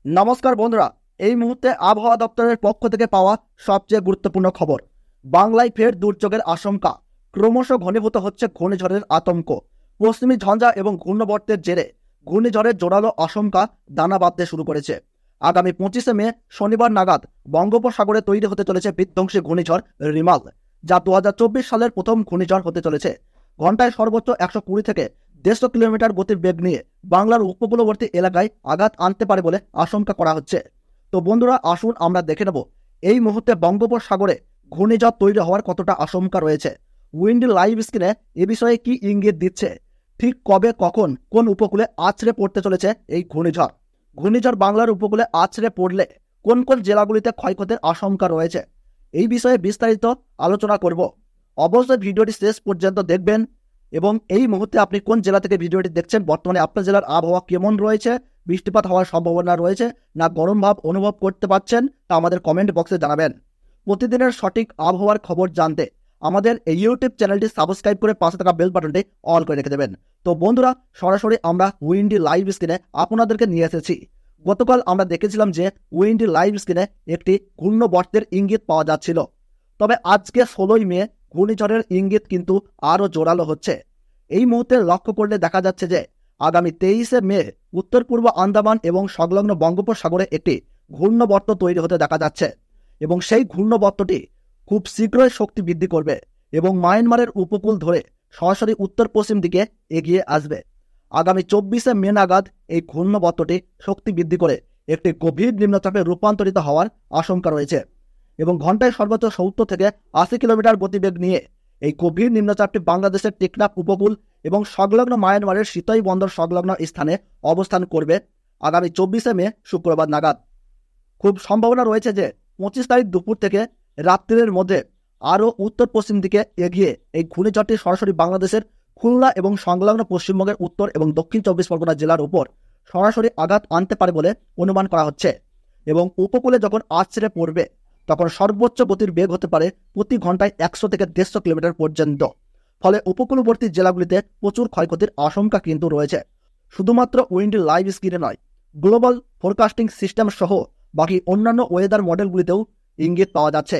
নমস্কার বন্ধুরা, এই মুহূর্তে আবহাওয়া দপ্তরের পক্ষ থেকে পাওয়া সবচেয়ে গুরুত্বপূর্ণ খবর। বাংলায় ফের দুর্যোগের আশঙ্কা, ক্রমশ ঘনীভূত হচ্ছে ঘূর্ণিঝড়ের আতঙ্ক। পশ্চিমী ঝঞ্ঝা এবং ঘূর্ণবর্তের জেরে ঘূর্ণিঝড়ের জোরালো আশঙ্কা দানা বাঁধতে শুরু করেছে। আগামী 25শে মে শনিবার নাগাদ বঙ্গোপসাগরে তৈরি হতে চলেছে বিধ্বংসী ঘূর্ণিঝড় রিমাল, যা 2024 সালের প্রথম ঘূর্ণিঝড় হতে চলেছে। ঘন্টায় সর্বোচ্চ 120 থেকে 150 কিলোমিটার গতির বেগ নিয়ে বাংলার উপকূলবর্তী এলাকায় আঘাত আনতে পারে বলে আশঙ্কা করা হচ্ছে। তো বন্ধুরা, আসুন আমরা দেখে নেব এই মুহূর্তে বঙ্গোপসাগরে ঘূর্ণিঝড় তৈরি হওয়ার কতটা আশঙ্কা রয়েছে। উইন্ডি লাইভ স্ক্রিনে এ বিষয়ে কি ইঙ্গিত দিচ্ছে, ঠিক কবে কখন কোন উপকূলে আছড়ে পড়তে চলেছে এই ঘূর্ণিঝড় বাংলার উপকূলে আছড়ে পড়লে কোন কোন জেলাগুলিতে ক্ষয়ক্ষতির আশঙ্কা রয়েছে, এই বিষয়ে বিস্তারিত আলোচনা করব। অবশ্যই ভিডিওটি শেষ পর্যন্ত দেখবেন। এবং এই মুহূর্তে আপনি কোন জেলা থেকে ভিডিওটি দেখছেন, বর্তমানে আপনার জেলার আবহাওয়া কেমন রয়েছে, বৃষ্টিপাত হওয়ার সম্ভাবনা রয়েছে না গরম ভাব অনুভব করতে পারছেন, তা আমাদের কমেন্ট বক্সে জানাবেন। প্রতিদিনের সঠিক আবহাওয়ার খবর জানতে আমাদের এই ইউটিউব চ্যানেলটি সাবস্ক্রাইব করে পাশে থাকা বেল বাটনটি অল করে রেখে দেবেন। তো বন্ধুরা, সরাসরি আমরা উইন্ডি লাইভ স্ক্রিনে আপনাদেরকে নিয়ে এসেছি। গতকাল আমরা দেখেছিলাম যে উইন্ডি লাইভ স্ক্রিনে একটি ঘূর্ণবর্তের ইঙ্গিত পাওয়া যাচ্ছিল, তবে আজকে 16ই মে ঘূর্ণিঝড়ের ইঙ্গিত কিন্তু আরও জোরালো হচ্ছে। এই মুহূর্তে লক্ষ্য করলে দেখা যাচ্ছে যে আগামী 23শে মে উত্তর পূর্ব আন্দামান এবং সংলগ্ন বঙ্গোপসাগরে একটি ঘূর্ণবর্ত তৈরি হতে দেখা যাচ্ছে, এবং সেই ঘূর্ণবর্তটি খুব শীঘ্রই শক্তি বৃদ্ধি করবে এবং মায়ানমারের উপকূল ধরে সরাসরি উত্তর পশ্চিম দিকে এগিয়ে আসবে। আগামী 24শে মে নাগাদ এই ঘূর্ণবর্তটি শক্তি বৃদ্ধি করে একটি গভীর নিম্নচাপে রূপান্তরিত হওয়ার আশঙ্কা রয়েছে, এবং ঘন্টায় সর্বোচ্চ 70 থেকে 80 কিলোমিটার গতিবেগ নিয়ে এই গভীর নিম্নচাপটি বাংলাদেশের টেকনাফ উপকূল এবং সংলগ্ন মায়ানমারের সিতাই বন্দর সংলগ্ন স্থানে অবস্থান করবে আগামী 24শে মে শুক্রবার নাগাদ। খুব সম্ভাবনা রয়েছে যে 25 তারিখ দুপুর থেকে রাত্রির মধ্যে আরও উত্তর পশ্চিম দিকে এগিয়ে এই ঘূর্ণিঝড়টি সরাসরি বাংলাদেশের খুলনা এবং সংলগ্ন পশ্চিমবঙ্গের উত্তর এবং দক্ষিণ 24 পরগনা জেলার উপর সরাসরি আঘাত আনতে পারে বলে অনুমান করা হচ্ছে, এবং উপকূলে যখন আছড়ে পড়বে তখন সর্বোচ্চ গতির বেগ হতে পারে প্রতি ঘন্টায় 100 থেকে 150 কিলোমিটার পর্যন্ত। ফলে উপকূলবর্তী জেলাগুলিতে প্রচুর ক্ষয়ক্ষতির আশঙ্কা কিন্তু রয়েছে। শুধুমাত্র উইন্ডি লাইভ স্ক্রিনে নয়, গ্লোবাল ফোরকাস্টিং সিস্টেম সহ বাকি অন্যান্য ওয়েদার মডেলগুলিতেও ইঙ্গিত পাওয়া যাচ্ছে।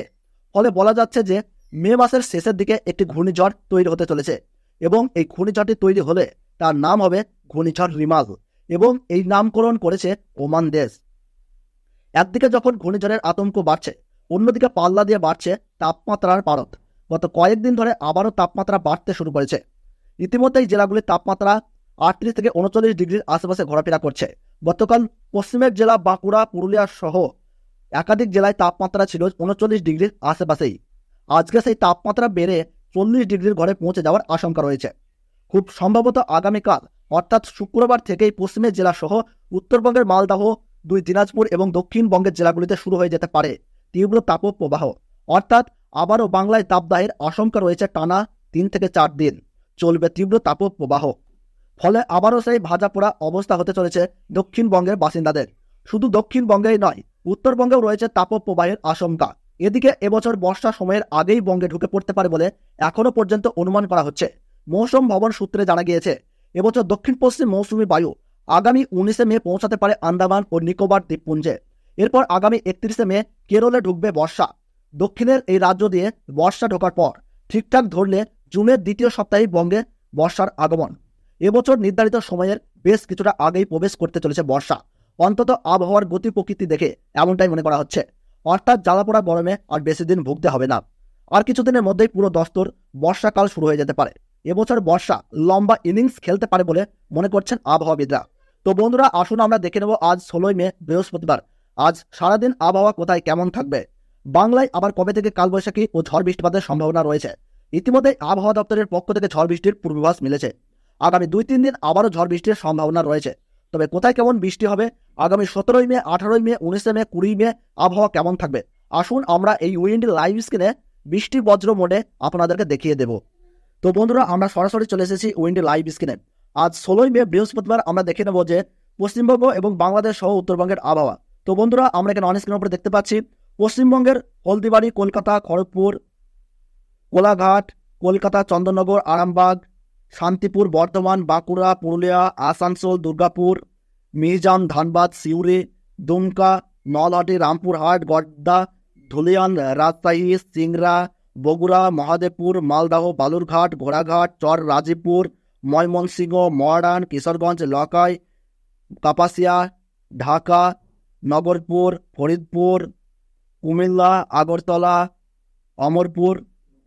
ফলে বলা যাচ্ছে যে মে মাসের শেষের দিকে একটি ঘূর্ণিঝড় তৈরি হতে চলেছে, এবং এই ঘূর্ণিঝড়টি তৈরি হলে তার নাম হবে ঘূর্ণিঝড় রিমাল, এবং এই নামকরণ করেছে ওমান দেশ। একদিকে যখন ঘূর্ণিঝড়ের আতঙ্ক বাড়ছে, অন্যদিকে পাল্লা দিয়ে বাড়ছে তাপমাত্রার পারদ। গত কয়েকদিন ধরে আবারও তাপমাত্রা বাড়তে শুরু করেছে। ইতিমধ্যেই জেলাগুলির তাপমাত্রা 38 থেকে 39 ডিগ্রির আশেপাশে ঘোরাফেরা করছে। গতকাল পশ্চিমের জেলা বাঁকুড়া, পুরুলিয়া সহ একাধিক জেলায় তাপমাত্রা ছিল 39 ডিগ্রির আশেপাশেই। আজকে সেই তাপমাত্রা বেড়ে 40 ডিগ্রির ঘরে পৌঁছে যাওয়ার আশঙ্কা রয়েছে। খুব সম্ভবত আগামীকাল অর্থাৎ শুক্রবার থেকেই পশ্চিমের জেলা সহ উত্তরবঙ্গের মালদহ, 2 দিনাজপুর এবং দক্ষিণবঙ্গের জেলাগুলিতে শুরু হয়ে যেতে পারে তীব্র তাপপ্রবাহ। অর্থাৎ আবারও বাংলায় তাপদাহের আশঙ্কা রয়েছে। টানা 3 থেকে 4 দিন চলবে তীব্র তাপপ্রবাহ। ফলে আবারও সেই ভাজা পোড়া অবস্থা হতে চলেছে দক্ষিণবঙ্গের বাসিন্দাদের। শুধু দক্ষিণবঙ্গেই নয়, উত্তরবঙ্গেও রয়েছে তাপপ্রবাহের আশঙ্কা। এদিকে এবছর বর্ষা সময়ের আগেই বঙ্গে ঢুকে পড়তে পারে বলে এখনো পর্যন্ত অনুমান করা হচ্ছে। মৌসুম ভবন সূত্রে জানা গিয়েছে এবছর দক্ষিণ পশ্চিম মৌসুমী বায়ু আগামী 19শে মে পৌঁছাতে পারে আন্দামান ও নিকোবর দ্বীপপুঞ্জে। এরপর আগামী 31শে মে কেরলে ঢুকবে বর্ষা। দক্ষিণের এই রাজ্য দিয়ে বর্ষা ঢোকার পর ঠিকঠাক ধরলে জুনের দ্বিতীয় সপ্তাহে বঙ্গে বর্ষার আগমন। এবছর নির্ধারিত সময়ের বেশ কিছুটা আগেই প্রবেশ করতে চলেছে বর্ষা, অন্তত আবহাওয়ার গতি প্রকৃতি দেখে এমনটাই মনে করা হচ্ছে। অর্থাৎ জ্বালাপোড়া গরমে আর বেশি দিন ভুগতে হবে না। আর কিছুদিনের মধ্যেই পুরো দস্তর বর্ষাকাল শুরু হয়ে যেতে পারে। এবছর বর্ষা লম্বা ইনিংস খেলতে পারে বলে মনে করছেন আবহাওয়াবিদরা। তো বন্ধুরা, আসুন আমরা দেখে নেব আজ 16ই মে বৃহস্পতিবার আজ সারাদিন আবহাওয়া কোথায় কেমন থাকবে। বাংলায় আবার কবে থেকে কালবৈশাখী ও ঝড় বৃষ্টিপাতের সম্ভাবনা রয়েছে। ইতিমধ্যে আবহাওয়া দপ্তরের পক্ষ থেকে ঝড় বৃষ্টির পূর্বাভাস মিলেছে। আগামী 2-3 দিন আবারও ঝড় বৃষ্টির সম্ভাবনা রয়েছে। তবে কোথায় কেমন বৃষ্টি হবে, আগামী 17ই মে, 18ই মে, 19শে মে, 20 মে আবহাওয়া কেমন থাকবে, আসুন আমরা এই উইন্ডি লাইভ স্ক্রিনে বৃষ্টি বজ্র মোডে আপনাদেরকে দেখিয়ে দেব। তো বন্ধুরা, আমরা সরাসরি চলে এসেছি উইন্ডি লাইভ স্ক্রিনে। আজ 16ই মে বৃহস্পতিবার আমরা দেখে নেব যে পশ্চিমবঙ্গ এবং বাংলাদেশ সহ উত্তরবঙ্গের আবহাওয়া। তো বন্ধুরা, আমরা এখানে অন স্ক্রিনের উপরে দেখতে পাচ্ছি পশ্চিমবঙ্গের হলদিবাড়ি, কলকাতা, খড়গপুর, কোলাঘাট, কলকাতা, চন্দননগর, আরামবাগ, শান্তিপুর, বর্ধমান, বাঁকুড়া, পুরুলিয়া, আসানসোল, দুর্গাপুর, মিহিজাম, ধানবাদ, সিউড়ি, দুমকা, নলহাটি, রামপুরহাট, গড্ডা, ধুলিয়ান, রাজশাহী, সিংড়া, বগুড়া, মহাদেবপুর, মালদহ, বালুরঘাট, ঘোড়াঘাট, চর রাজীবপুর, ময়মনসিংহ, মরান, কিশোরগঞ্জ, লকাই, কাপাসিয়া, ঢাকা, নগরপুর, ফরিদপুর, কুমিল্লা, আগরতলা, অমরপুর,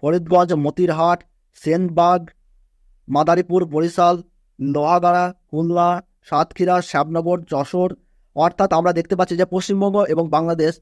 ফরিদগঞ্জ, মতিরহাট, সেনবাগ, মাদারীপুর, বরিশাল, লোহাগাড়া, খুলনা, সাতক্ষীরা, শ্যামনগর, যশোর। অর্থাৎ আমরা দেখতে পাচ্ছি যে পশ্চিমবঙ্গ এবং বাংলাদেশ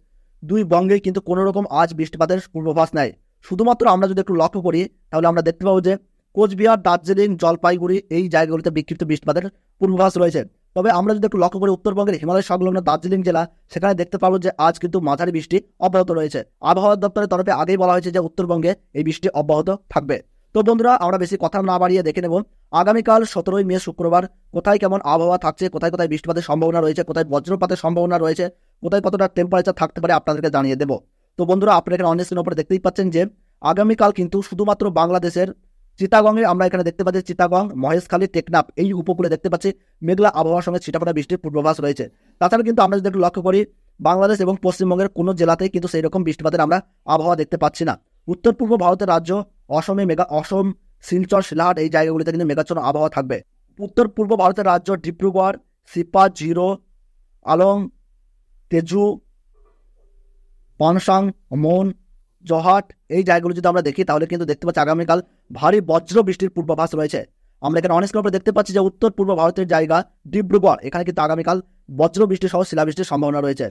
দুই বঙ্গেই কিন্তু কোনো রকম আজ বৃষ্টিপাতের পূর্বাভাস নেই। শুধুমাত্র আমরা যদি একটু লক্ষ্য করি তাহলে আমরা দেখতে পাবো যে কোচবিহার, দার্জিলিং, জলপাইগুড়ি এই জায়গাগুলিতে বিক্ষিপ্ত বৃষ্টিপাতের পূর্বাভাস রয়েছে। তবে আমরা যদি একটু লক্ষ্য করি উত্তরবঙ্গের হিমালয় সংলগ্ন দার্জিলিং জেলা, সেখানে দেখতে পাবো যে আজ কিন্তু মাঝারি বৃষ্টি অব্যাহত রয়েছে। আবহাওয়া দপ্তরের তরফে আগেই বলা হয়েছে যে উত্তরবঙ্গে এই বৃষ্টি অব্যাহত থাকবে। তো বন্ধুরা, আমরা বেশি কথা না বাড়িয়ে দেখে নেব আগামীকাল 17ই মে শুক্রবার কোথায় কেমন আবহাওয়া থাকছে, কোথায় কোথায় বৃষ্টিপাতের সম্ভাবনা রয়েছে, কোথায় বজ্রপাতের সম্ভাবনা রয়েছে, কোথায় কতটা টেম্পারেচার থাকতে পারে আপনাদেরকে জানিয়ে দেব। তো বন্ধুরা, আপনারা এখানে অন স্ক্রিনের উপরে দেখতেই পাচ্ছেন যে আগামীকাল কিন্তু শুধুমাত্র বাংলাদেশের চিটাগংয়ে আমরা এখানে দেখতে পাচ্ছি, চিটাগং, মহেশখালী, টেকনাফ এই উপকূলে দেখতে পাচ্ছি মেঘলা আবহাওয়ার সঙ্গে ছিটাফোঁটা বৃষ্টির পূর্বাভাস রয়েছে। তাছাড়া কিন্তু আমরা যদি একটু লক্ষ্য করি বাংলাদেশ এবং পশ্চিমবঙ্গের কোনো জেলাতেই কিন্তু সেই রকম বৃষ্টিপাতের আমরা আবহাওয়া দেখতে পাচ্ছি না। উত্তর পূর্ব ভারতের রাজ্য অসম, শিলচর, শিলাহাট এই জায়গাগুলিতে কিন্তু মেঘাচ্ছন্ন আবহাওয়া থাকবে। উত্তর পূর্ব ভারতের রাজ্য ডিব্রুগড়, সিপা, জিরো, আলং, তেজু, পানসাং, মন, জহাট এই জায়গাগুলো যদি আমরা দেখি তাহলে কিন্তু দেখতে পাচ্ছি আগামীকাল ভারী বজ্র বৃষ্টির পূর্বাভাস রয়েছে। আমরা এখানে অনেক স্ক্রিনের উপরে দেখতে পাচ্ছি যে উত্তর পূর্ব ভারতের জায়গা ডিব্রুগড়, এখানে কিন্তু আগামীকাল বজ্র বৃষ্টি সহ শিলাবৃষ্টির সম্ভাবনা রয়েছে।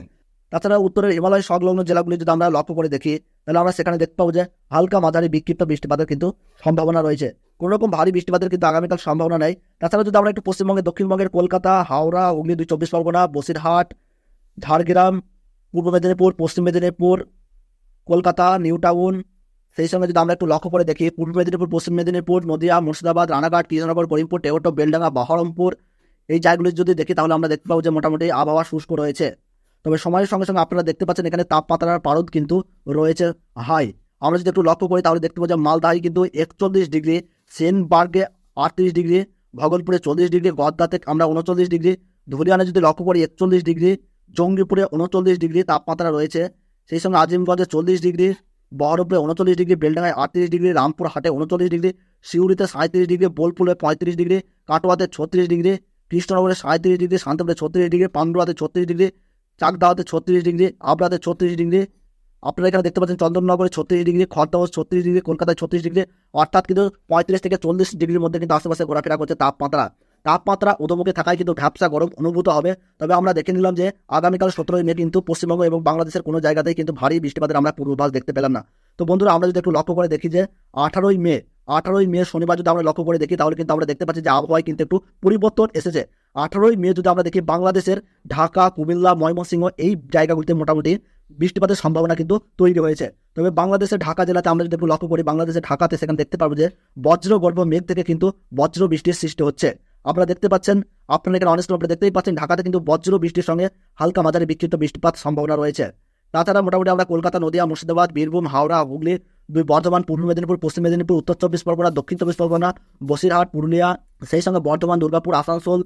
তাছাড়া উত্তরের হিমালয় সংলগ্ন জেলাগুলি যদি আমরা লক্ষ্য করে দেখি তাহলে আমরা সেখানে দেখতে পাবো যে হালকা মাঝারি বিক্ষিপ্ত বৃষ্টিপাতের কিন্তু সম্ভাবনা রয়েছে। কোনো রকম ভারী বৃষ্টিপাতের কিন্তু আগামীকাল সম্ভাবনা নেই। তাছাড়া যদি আমরা একটু পশ্চিমবঙ্গের দক্ষিণবঙ্গের কলকাতা, হাওড়া, হুগলি 2 চব্বিশ পরগনা, বসিরহাট, ঝাড়গ্রাম, পূর্ব মেদিনীপুর, পশ্চিম মেদিনীপুর, কলকাতা, নিউ টাউন, সেই সঙ্গে যদি আমরা একটু লক্ষ্য করে দেখি পূর্ব মেদিনীপুর, পশ্চিম মেদিনীপুর, নদিয়া, মুর্শিদাবাদ, রানাঘাট, কৃষ্ণনগর, করিমপুর, টেওটো, বেলডাঙ্গা, বহরমপুর এই জায়গাগুলি যদি দেখি তাহলে আমরা দেখতে পাবো যে মোটামুটি আবহাওয়া শুষ্ক রয়েছে। তবে সময়ের সঙ্গে সঙ্গে আপনারা দেখতে পাচ্ছেন এখানে তাপমাত্রার পারদ কিন্তু রয়েছে হাই। আমরা যদি একটু লক্ষ্য করি তাহলে দেখতে পাবো যে মালদায় কিন্তু 41 ডিগ্রি, সেনবার্গে 38 ডিগ্রি, ভগলপুরে 40 ডিগ্রি, গদ্দাতে আমরা 39 ডিগ্রি, ধুলিয়ানে যদি লক্ষ্য করি 41 ডিগ্রি, জঙ্গিপুরে 39 ডিগ্রি তাপমাত্রা রয়েছে। সেই সঙ্গে আজিমগঞ্জে 40 ডিগ্রি, বহরমপুরে 39 ডিগ্রি, বেলডাঙ্গায় 38 ডিগ্রি, রামপুরহাটে 39 ডিগ্রি, সিউড়িতে 37 ডিগ্রি, বোলপুরে 35 ডিগ্রি, কাটোয়াতে 36 ডিগ্রি, কৃষ্ণনগরে 37 ডিগ্রি, শান্তিপুরে 36 ডিগ্রি, পান্ডুয়াতে 36 ডিগ্রি, চাকদাহতে 36 ডিগ্রি, আবরাতে 36 ডিগ্রি। আপনারা এখানে দেখতে পাচ্ছেন চন্দননগরে 36 ডিগ্রি, খড়দহ 36 ডিগ্রি, কলকাতায় 36 ডিগ্রি। অর্থাৎ কিন্তু 35 থেকে 40 ডিগ্রির মধ্যে কিন্তু আশেপাশে ঘোরাফেরা করছে তাপমাত্রা ঊর্ধ্বমুখী থাকায় কিন্তু ভ্যাপসা গরম অনুভূত হবে। তবে আমরা দেখে নিলাম যে আগামীকাল 17ই মে কিন্তু পশ্চিমবঙ্গ এবং বাংলাদেশের কোনো জায়গাতেই কিন্তু ভারী বৃষ্টিপাতের আমরা পূর্বাভাস দেখতে পেলাম না। তো বন্ধুরা, আমরা যদি একটু লক্ষ্য করে দেখি যে 18ই মে শনিবার যদি আমরা লক্ষ্য করে দেখি তাহলে কিন্তু আমরা দেখতে পাচ্ছি যে আবহাওয়ায় কিন্তু একটু পরিবর্তন এসেছে। 18ই মে যদি আমরা দেখি বাংলাদেশের ঢাকা, কুমিল্লা, ময়মনসিংহ এই জায়গাগুলিতে মোটামুটি বৃষ্টিপাতের সম্ভাবনা কিন্তু তৈরি হয়েছে। তবে বাংলাদেশের ঢাকা জেলাতে আমরা যদি একটু লক্ষ্য করি বাংলাদেশের ঢাকাতে সেখানে দেখতে পাবো যে বজ্রগর্ভ মেঘ থেকে কিন্তু বজ্র বৃষ্টির সৃষ্টি হচ্ছে। আপনারা দেখতে পাচ্ছেন, আপনারা এখানে অনেস্ট আপনি দেখতেই পাচ্ছেন ঢাকাতে কিন্তু বজ্র বৃষ্টির সঙ্গে হালকা মাঝারি বিক্ষিপ্ত বৃষ্টিপাত সম্ভাবনা রয়েছে। তাছাড়া মোটামুটি আমরা কলকাতা, নদিয়া, মুর্শিদাবাদ, বীরভূম, হাওড়া, হুগলি, বর্ধমান, পূর্ব মেদিনীপুর, পশ্চিম মেদিনীপুর, উত্তর 24 পরগনা, দক্ষিণ 24 পরগনা, বসিরহাট, পুরুলিয়া, সেই সঙ্গে বর্ধমান, দুর্গাপুর, আসানসোল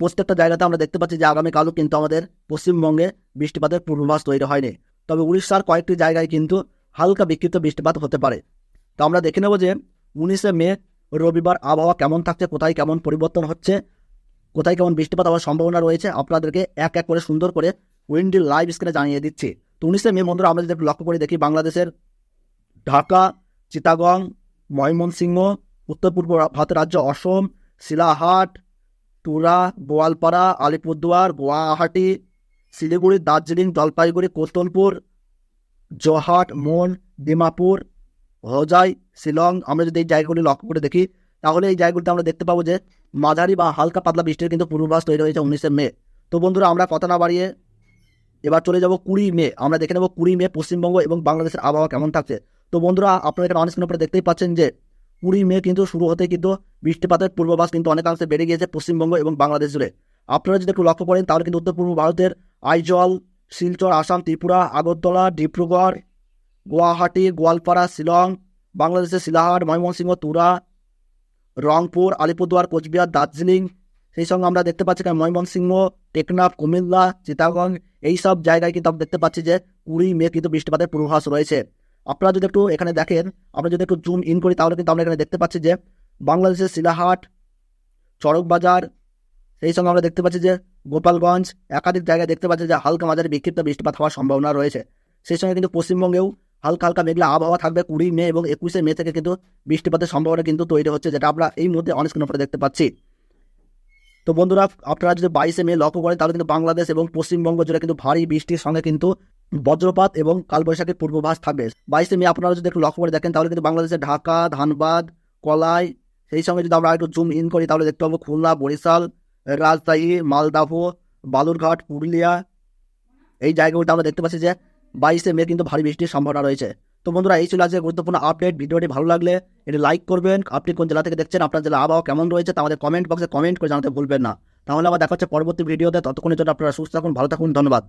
প্রত্যেকটা জায়গাতে আমরা দেখতে পাচ্ছি যে আগামীকালও কিন্তু আমাদের পশ্চিমবঙ্গে বৃষ্টিপাতের পূর্বাভাস তৈরি হয়নি। তবে উড়িষ্যার কয়েকটি জায়গায় কিন্তু হালকা বিক্ষিপ্ত বৃষ্টিপাত হতে পারে। তো আমরা দেখে নেব যে 19শে মে রবিবার আবহাওয়া কেমন থাকছে, কোথায় কেমন পরিবর্তন হচ্ছে, কোথায় কেমন বৃষ্টিপাত হওয়ার সম্ভাবনা রয়েছে আপনাদেরকে এক এক করে সুন্দর করে উইন্ডি লাইভ স্ক্রিনে জানিয়ে দিচ্ছি। তো 19শে মে বন্ধুরা আমরা যদি একটু লক্ষ্য করে দেখি বাংলাদেশের ঢাকা, চিটাগং, ময়মনসিংহ, উত্তর পূর্ব ভারতের রাজ্য অসম, শিলাহাট, তুরা, গোয়ালপাড়া, আলিপুরদুয়ার, গুয়াহাটি, শিলিগুড়ি, দার্জিলিং, জলপাইগুড়ি, কোস্তলপুর, জোহাট, মন, ডিমাপুর, হোজাই, শিলং আমরা যদি এই জায়গাগুলি লক্ষ্য করে দেখি তাহলে এই জায়গাগুলিতে আমরা দেখতে পাবো যে মাঝারি বা হালকা পাতলা বৃষ্টির কিন্তু পূর্বাভাস তৈরি হয়েছে 19শে মে। তো বন্ধুরা, আমরা কথা না বাড়িয়ে এবার চলে যাব 20 মে। আমরা দেখে নেব 20 মে পশ্চিমবঙ্গ এবং বাংলাদেশের আবহাওয়া কেমন থাকছে। তো বন্ধুরা, আপনারা এখানে অনেক উপরে দেখতেই পাচ্ছেন যে 20 মে কিন্তু শুরু হতে কিন্তু বৃষ্টিপাতের পূর্বাভাস কিন্তু অনেকাংশে বেড়ে গিয়েছে পশ্চিমবঙ্গ এবং বাংলাদেশ জুড়ে। আপনারা যদি একটু লক্ষ্য করেন তাহলে কিন্তু উত্তর পূর্ব ভারতের আইজল, শিলচর, আসাম, ত্রিপুরা, আগরতলা, ডিব্রুগড়, গুয়াহাটি, গোয়ালপাড়া, শিলং, বাংলাদেশের শিলাহাট, ময়মনসিংহ, তুরা, রংপুর, আলিপুরদুয়ার, কোচবিহার, দার্জিলিং, সেই সঙ্গে আমরা দেখতে পাচ্ছি ময়মনসিংহ, টেকনাফ, কুমিল্লা, চিটাগং এই সব জায়গায় কিন্তু আমরা দেখতে পাচ্ছি যে 20 মে কিন্তু বৃষ্টিপাতের পূর্বাভাস রয়েছে। আপনারা যদি একটু এখানে দেখেন, আমরা যদি একটু জুম ইন করি তাহলে কিন্তু আমরা এখানে দেখতে পাচ্ছি যে বাংলাদেশের শিলাহাট, চরকবাজার, সেই সঙ্গে আমরা দেখতে পাচ্ছি যে গোপালগঞ্জ একাধিক জায়গায় দেখতে পাচ্ছি যে হালকা মাঝারি বিক্ষিপ্ত বৃষ্টিপাত হওয়ার সম্ভাবনা রয়েছে। সেই সঙ্গে কিন্তু পশ্চিমবঙ্গেও হালকা হালকা মেঘলা আবহাওয়া থাকবে। 20 মে এবং 21 মে থেকে কিন্তু বৃষ্টিপাতের সম্ভাবনা কিন্তু তৈরি হচ্ছে, যেটা আমরা এই মুহূর্তে অন স্ক্রিনের উপরে দেখতে পাচ্ছি। তো বন্ধুরা, আপনারা যদি 22 মে লক্ষ্য করেন তাহলে কিন্তু বাংলাদেশ এবং পশ্চিমবঙ্গ জুড়ে কিন্তু ভারী বৃষ্টির সঙ্গে কিন্তু বজ্রপাত এবং কালবৈশাখীর পূর্বাভাস থাকবে। 22 মে আপনারা যদি একটু লক্ষ্য করে দেখেন তাহলে কিন্তু বাংলাদেশের ঢাকা, ধানবাদ, কলাই, সেই সঙ্গে যদি আমরা একটু জুম ইন করি তাহলে দেখতে পাবো খুলনা, বরিশাল, রাজশাহী, মালদাহ, বালুরঘাট, পুরুলিয়া এই জায়গাগুলোতে আমরা দেখতে পাচ্ছি যে 22 মে কিন্তু ভারী বৃষ্টির সম্ভাবনা রয়েছে। তো বন্ধুরা, এই ছিল আজকে গুরুত্বপূর্ণ আপডেট। ভিডিওটি ভালো লাগলে এটি লাইক করবেন। আপনি কোন জেলা থেকে দেখছেন, আপনার জেলা আবহাওয়া কেমন রয়েছে তা আমাদের কমেন্ট বক্সে কমেন্ট করে জানাতে ভুলবেন না। তাহলে আবার দেখা হচ্ছে পরবর্তী ভিডিওতে। ততক্ষণের জন্য আপনারা সুস্থ থাকুন, ভালো থাকুন, ধন্যবাদ।